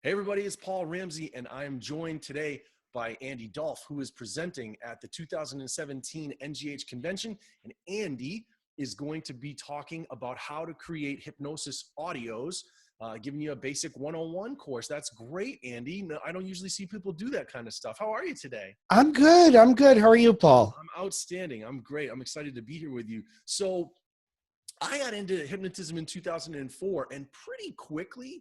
Hey everybody, it's Paul Ramsey, and I am joined today by Andy Dolph, who is presenting at the 2017 NGH convention. And Andy is going to be talking about how to create hypnosis audios, giving you a basic 101 course. That's great, Andy. No, I don't usually see people do that kind of stuff. How are you today? I'm good. I'm good. How are you, Paul? I'm outstanding. I'm great. I'm excited to be here with you. So I got into hypnotism in 2004, and pretty quickly,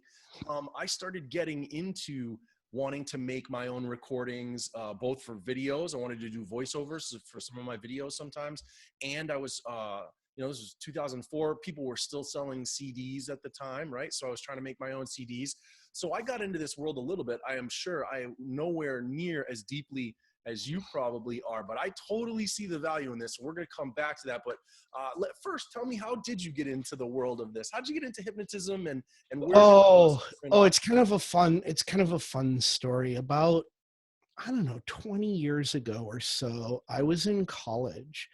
I started getting into wanting to make my own recordings, both for videos. I wanted to do voiceovers for some of my videos sometimes. And I was, this was 2004. People were still selling CDs at the time, right? So I was trying to make my own CDs. So I got into this world a little bit. I am sure I am nowhere near as deeply as you probably are, but I totally see the value in this. We're going to come back to that. But first, tell me, how did you get into the world of this? How did you get into hypnotism, and where? It's kind of a fun story. About, I don't know, 20 years ago or so, I was in college,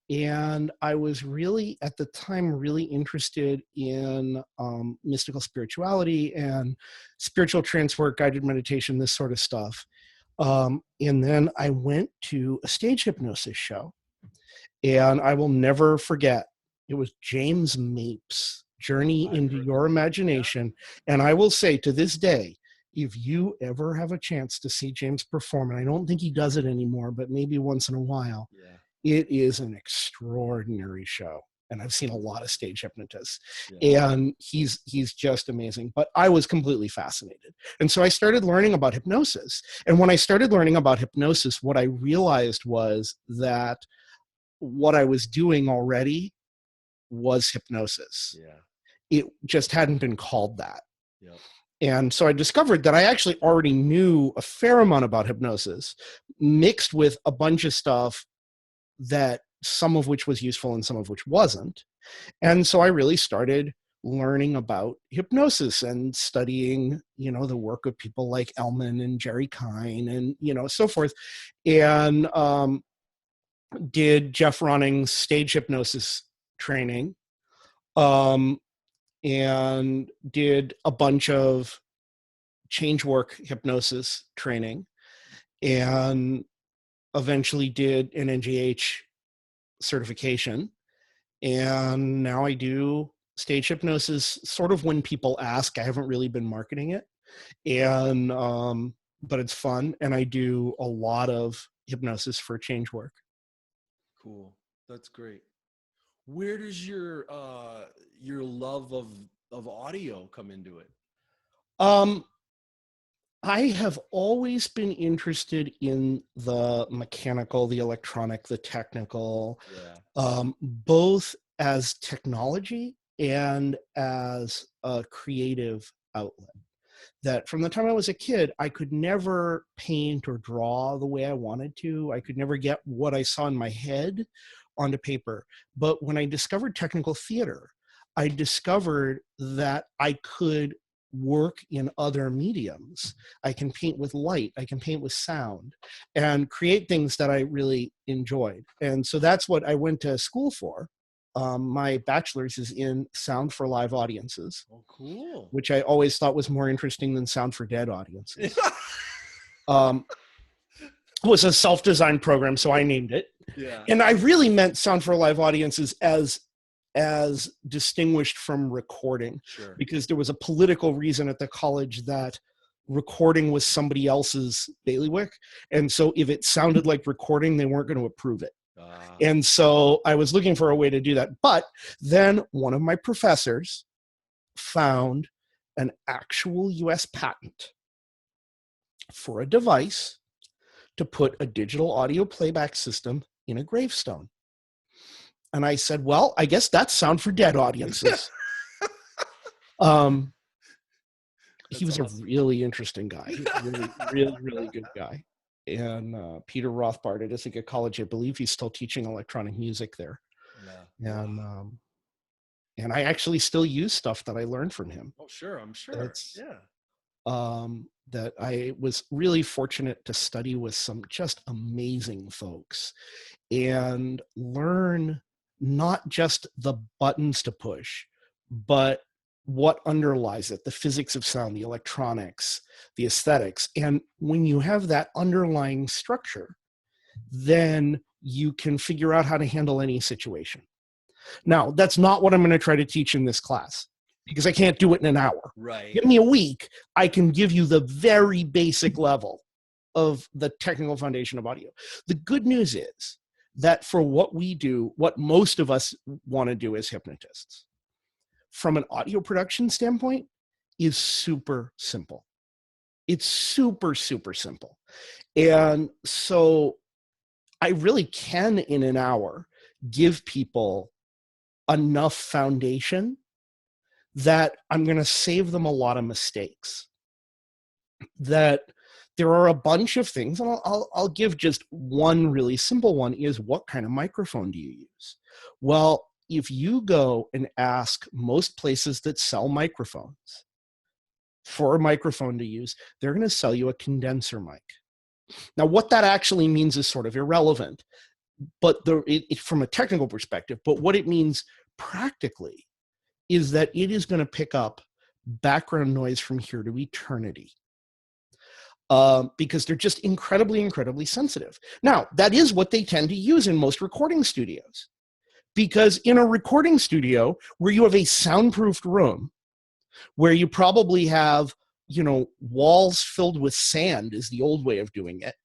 and I was really, at the time, really interested in mystical spirituality and spiritual trance work, guided meditation, this sort of stuff. And then I went to a stage hypnosis show, and I will never forget. It was James Mapes' Journey into Your Imagination. And I will say, to this day, if you ever have a chance to see James perform, and I don't think he does it anymore, but maybe once in a while, it is an extraordinary show. And I've seen a lot of stage hypnotists, and he's just amazing. But I was completely fascinated. And so I started learning about hypnosis. And when I started learning about hypnosis, what I realized was that what I was doing already was hypnosis. It just hadn't been called that. And so I discovered that I actually already knew a fair amount about hypnosis, mixed with a bunch of stuff that some of which was useful and some of which wasn't. And so I really started learning about hypnosis and studying, the work of people like Ellman and Jerry Kine and, so forth. And did Jeff Running's stage hypnosis training, and did a bunch of change work hypnosis training, and eventually did an NGH certification. And now I do stage hypnosis sort of when people ask. I haven't really been marketing it, and but it's fun, and I do a lot of hypnosis for change work. Cool. That's great. Where does your love of audio come into it? I have always been interested in the mechanical, the electronic, the technical, both as technology and as a creative outlet. That from the time I was a kid, I could never paint or draw the way I wanted to. I could never get what I saw in my head onto paper. But when I discovered technical theater, I discovered that I could work in other mediums. I can paint with light, I can paint with sound, and create things that I really enjoyed. And so that's what I went to school for. My bachelor's is in sound for live audiences. Oh, cool. Which I always thought was more interesting than sound for dead audiences. It was a self-designed program, so I named it. And I really meant sound for live audiences as distinguished from recording, because there was a political reason at the college that recording was somebody else's bailiwick. And so if it sounded like recording, they weren't going to approve it. And so I was looking for a way to do that. But then one of my professors found an actual US patent for a device to put a digital audio playback system in a gravestone. And I said, well, I guess that's sound for dead audiences. He was awesome. A really interesting guy. He was a really good guy. And Peter Rothbard at Ithaca College, I believe he's still teaching electronic music there. And I actually still use stuff that I learned from him. Oh, sure. I'm sure. That I was really fortunate to study with some just amazing folks and learn not just the buttons to push, but what underlies it, the physics of sound, the electronics, the aesthetics. And when you have that underlying structure, then you can figure out how to handle any situation. Now, that's not what I'm going to try to teach in this class, because I can't do it in an hour. Right. Give me a week, I can give you the very basic level of the technical foundation of audio. The good news is that for what we do, what most of us want to do as hypnotists, from an audio production standpoint, is super simple. It's super, super simple. And so I really can, in an hour, give people enough foundation that I'm going to save them a lot of mistakes. That there are a bunch of things, and I'll give just one really simple one, is what kind of microphone do you use? Well, if you go and ask most places that sell microphones for a microphone to use, they're going to sell you a condenser mic. Now, what that actually means is sort of irrelevant, but from a technical perspective, but what it means practically is that it is going to pick up background noise from here to eternity. Because they're just incredibly, incredibly sensitive. Now, that is what they tend to use in most recording studios. Because in a recording studio where you have a soundproofed room, where you probably have, walls filled with sand is the old way of doing it,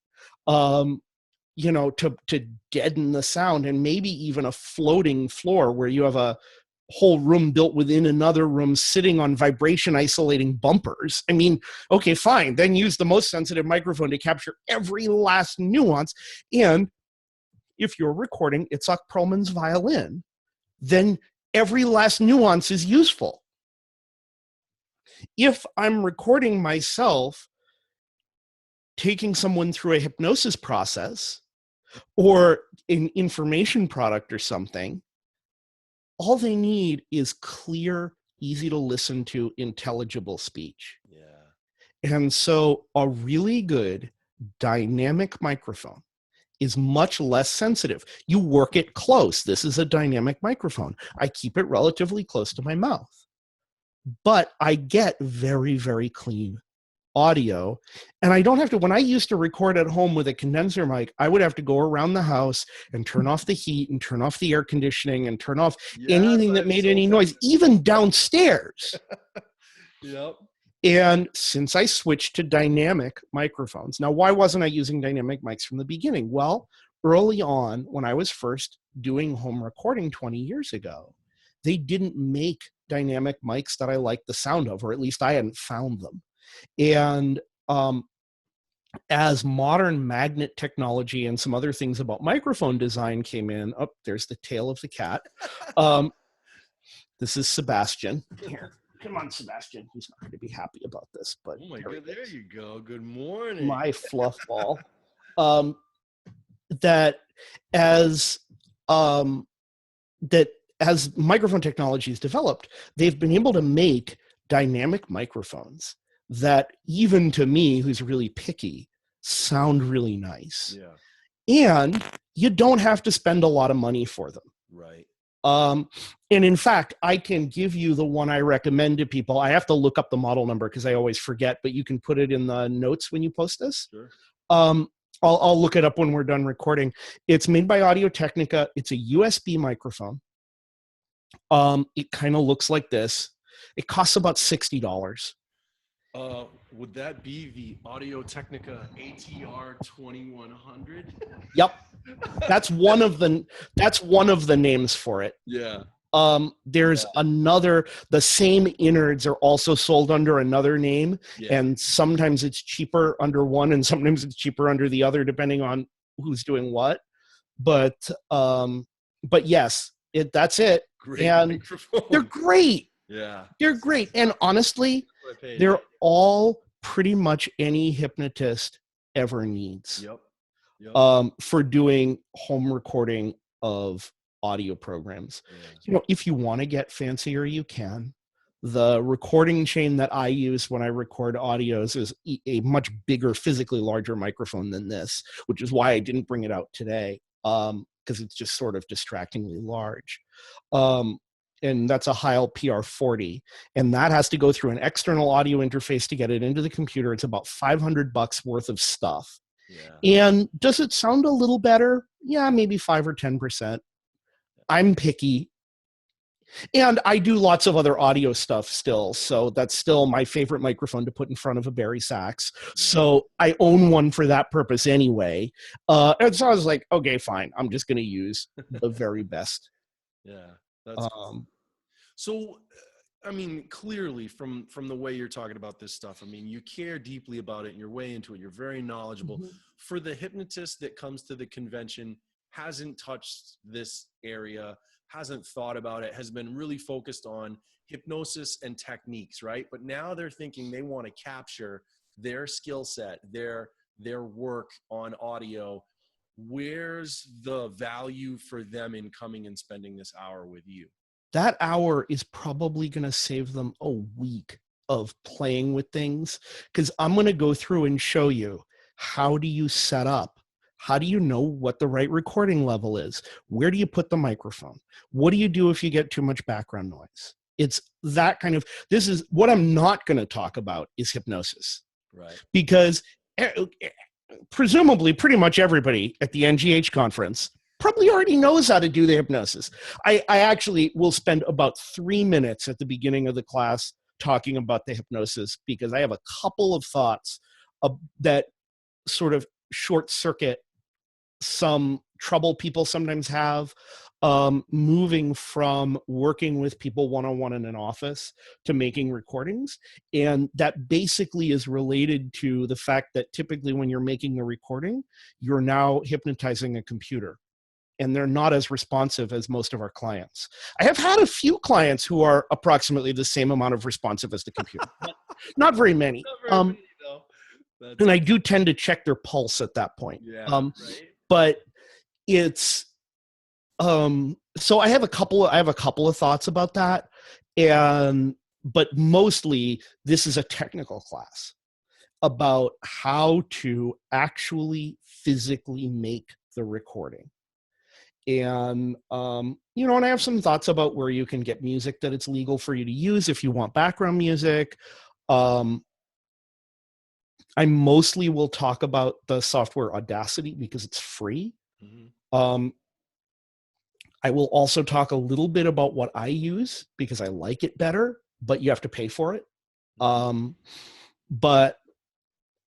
to deaden the sound, and maybe even a floating floor where you have a whole room built within another room sitting on vibration isolating bumpers. I mean, okay, fine. Then use the most sensitive microphone to capture every last nuance. And if you're recording Itzhak Perlman's violin, then every last nuance is useful. If I'm recording myself taking someone through a hypnosis process or an information product or something, all they need is clear, easy to listen to, intelligible speech. Yeah. And so a really good dynamic microphone is much less sensitive. You work it close. This is a dynamic microphone. I keep it relatively close to my mouth, but I get very, very clean audio. And I don't have to, when I used to record at home with a condenser mic, I would have to go around the house and turn off the heat and turn off the air conditioning and turn off anything that made any noise, even downstairs. Yep. And since I switched to dynamic microphones, now why wasn't I using dynamic mics from the beginning? Well, early on, when I was first doing home recording 20 years ago, they didn't make dynamic mics that I liked the sound of, or at least I hadn't found them. And as modern magnet technology and some other things about microphone design came in, there's the tail of the cat. This is Sebastian. Here, come on, Sebastian. He's not going to be happy about this, but oh my God, there you go. Good morning. My fluff ball. That as microphone technology has developed, they've been able to make dynamic microphones that, even to me, who's really picky, sound really nice. Yeah. And you don't have to spend a lot of money for them. Right. And in fact, I can give you the one I recommend to people. I have to look up the model number because I always forget, but you can put it in the notes when you post this. Sure. I'll look it up when we're done recording. It's made by Audio-Technica. It's a USB microphone. It kind of looks like this. It costs about $60. Would that be the Audio-Technica ATR 2100? Yep. That's one of the names for it. Yeah. There's another, the same innards are also sold under another name. Yeah. And sometimes it's cheaper under one and sometimes it's cheaper under the other, depending on who's doing what. But yes, that's it. Great and microphone. They're great. Yeah. They're great. And honestly, they're all pretty much any hypnotist ever needs. Yep. For doing home recording of audio programs. Yeah. If you want to get fancier, you can. The recording chain that I use when I record audios is a much bigger, physically larger microphone than this, which is why I didn't bring it out today, because it's just sort of distractingly large. and that's a Heil PR40, and that has to go through an external audio interface to get it into the computer. It's about $500 worth of stuff. Yeah. And does it sound a little better? Yeah, maybe 5 or 10%. I'm picky. And I do lots of other audio stuff still. So that's still my favorite microphone to put in front of a Barry sax. Yeah. So I own one for that purpose anyway. And so I was like, okay, fine. I'm just going to use the very best. Yeah, that's cool. So, I mean, clearly from the way you're talking about this stuff, I mean, you care deeply about it and you're way into it. You're very knowledgeable. Mm-hmm. For the hypnotist that comes to the convention, hasn't touched this area, hasn't thought about it, has been really focused on hypnosis and techniques, right? But now they're thinking they want to capture their skill set, their work on audio. Where's the value for them in coming and spending this hour with you? That hour is probably going to save them a week of playing with things, because I'm going to go through and show you, how do you set up? How do you know what the right recording level is? Where do you put the microphone? What do you do if you get too much background noise? It's that kind of, this is what I'm not going to talk about is hypnosis. Right. Because presumably pretty much everybody at the NGH conference probably already knows how to do the hypnosis. I actually will spend about 3 minutes at the beginning of the class talking about the hypnosis, because I have a couple of thoughts that sort of short circuit some trouble people sometimes have moving from working with people one-on-one in an office to making recordings. And that basically is related to the fact that typically when you're making a recording, you're now hypnotizing a computer, and they're not as responsive as most of our clients. I have had a few clients who are approximately the same amount of responsive as the computer, but not very many. Not very many, though. And I do tend to check their pulse at that point. Yeah, right. But it's so I have a couple of thoughts about that, but mostly this is a technical class about how to actually physically make the recording. And and I have some thoughts about where you can get music that it's legal for you to use if you want background music. I mostly will talk about the software Audacity because it's free. Mm-hmm. I will also talk a little bit about what I use because I like it better, but you have to pay for it. But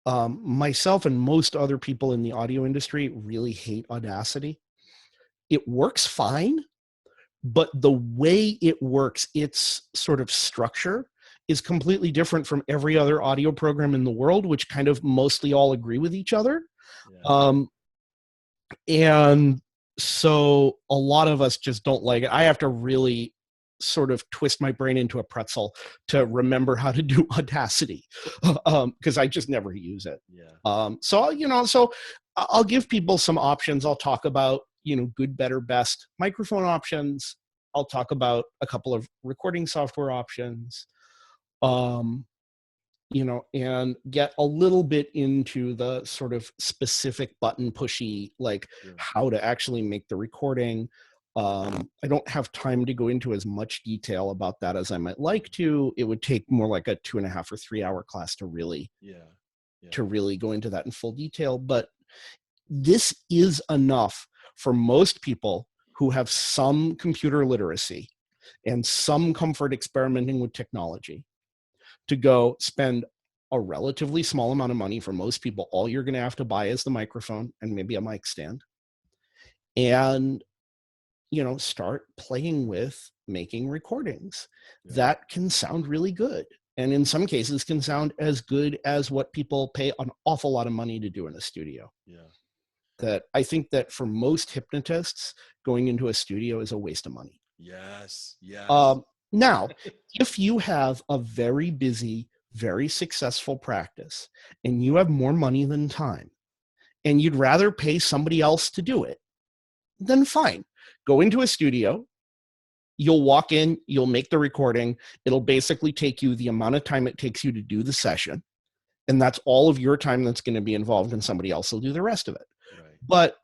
myself and most other people in the audio industry really hate Audacity. It works fine, but the way it works, its sort of structure is completely different from every other audio program in the world, which kind of mostly all agree with each other. Yeah. And so a lot of us just don't like it. I have to really sort of twist my brain into a pretzel to remember how to do Audacity because I just never use it. Yeah. So I'll give people some options. I'll talk about, good, better, best microphone options. I'll talk about a couple of recording software options. And get a little bit into the sort of specific button pushy, like how to actually make the recording. I don't have time to go into as much detail about that as I might like to. It would take more like a 2.5 or 3 hour class to really, to really go into that in full detail. But this is enough for most people who have some computer literacy and some comfort experimenting with technology to go spend a relatively small amount of money. For most people, all you're going to have to buy is the microphone and maybe a mic stand, and start playing with making recordings that can sound really good, and in some cases can sound as good as what people pay an awful lot of money to do in a studio. That I think that for most hypnotists, going into a studio is a waste of money. Yes. Now, if you have a very busy, very successful practice and you have more money than time and you'd rather pay somebody else to do it, then fine. Go into a studio. You'll walk in, you'll make the recording. It'll basically take you the amount of time it takes you to do the session. And that's all of your time that's going to be involved, and somebody else will do the rest of it. Right. But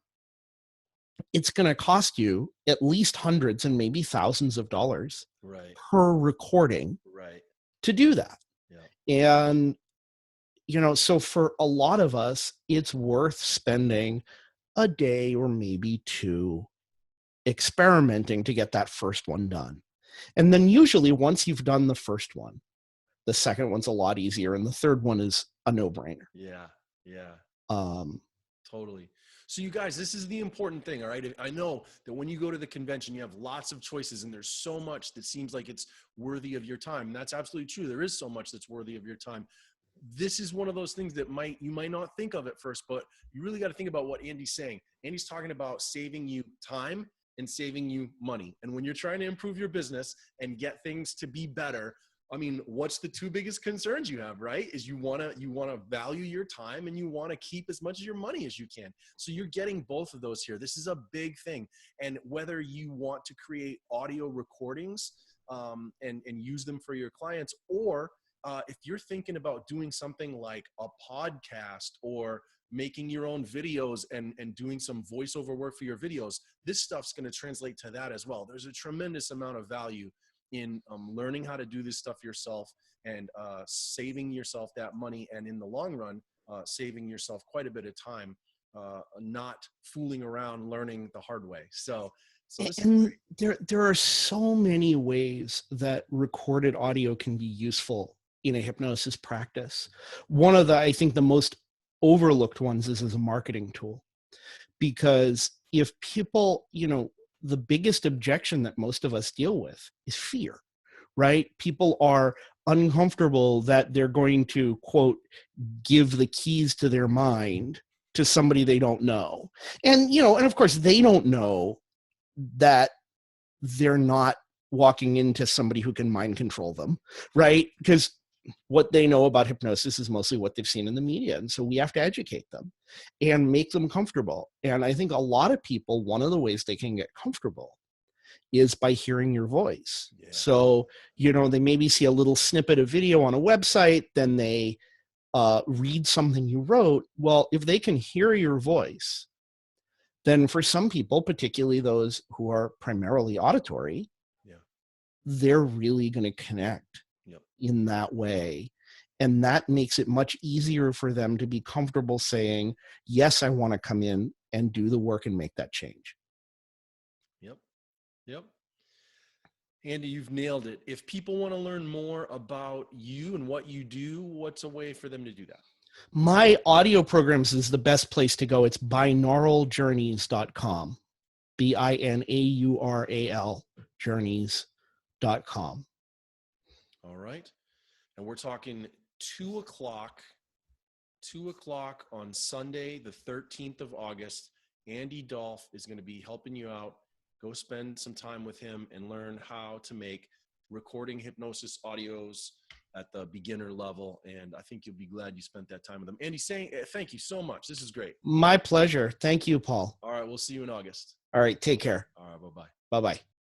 it's going to cost you at least hundreds and maybe thousands of dollars Right. per recording Right. to do that. Yeah. And, so for a lot of us, it's worth spending a day or maybe two experimenting to get that first one done. And then usually once you've done the first one, the second one's a lot easier, and the third one is a no-brainer. Yeah. Yeah. Um, Totally. So you guys, this is the important thing, all right? I know that when you go to the convention, you have lots of choices and there's so much that seems like it's worthy of your time. And that's absolutely true. There is so much that's worthy of your time. This is one of those things that you might not think of at first, but you really got to think about what Andy's saying. Andy's talking about saving you time and saving you money. And when you're trying to improve your business and get things to be better, I mean, what's the two biggest concerns you have, right? Is you want to value your time and you want to keep as much of your money as you can. So you're getting both of those here. This is a big thing. And whether you want to create audio recordings and use them for your clients, or if you're thinking about doing something like a podcast or making your own videos and doing some voiceover work for your videos, this stuff's going to translate to that as well. There's a tremendous amount of value in learning how to do this stuff yourself and saving yourself that money, and in the long run, saving yourself quite a bit of time, not fooling around learning the hard way. So this and there are so many ways that recorded audio can be useful in a hypnosis practice. One of the, I think, the most overlooked ones is as a marketing tool, because if people, the biggest objection that most of us deal with is fear, right? People are uncomfortable that they're going to, quote, give the keys to their mind to somebody they don't know. And, and of course they don't know that they're not walking into somebody who can mind control them, right? Because what they know about hypnosis is mostly what they've seen in the media. And so we have to educate them and make them comfortable. And I think a lot of people, one of the ways they can get comfortable is by hearing your voice. Yeah. So, they maybe see a little snippet of video on a website, then they read something you wrote. Well, if they can hear your voice, then for some people, particularly those who are primarily auditory, they're really going to connect in that way. And that makes it much easier for them to be comfortable saying, yes, I want to come in and do the work and make that change. Yep. Andy, you've nailed it. If people want to learn more about you and what you do, what's a way for them to do that? My audio programs is the best place to go. It's binauraljourneys.com. BINAURAL journeys.com. All right. And we're talking 2:00 on Sunday, the 13th of August. Andy Dolph is going to be helping you out. Go spend some time with him and learn how to make recording hypnosis audios at the beginner level. And I think you'll be glad you spent that time with him. Andy, thank you so much. This is great. My pleasure. Thank you, Paul. All right. We'll see you in August. All right. Take care. All right. Bye-bye. Bye-bye.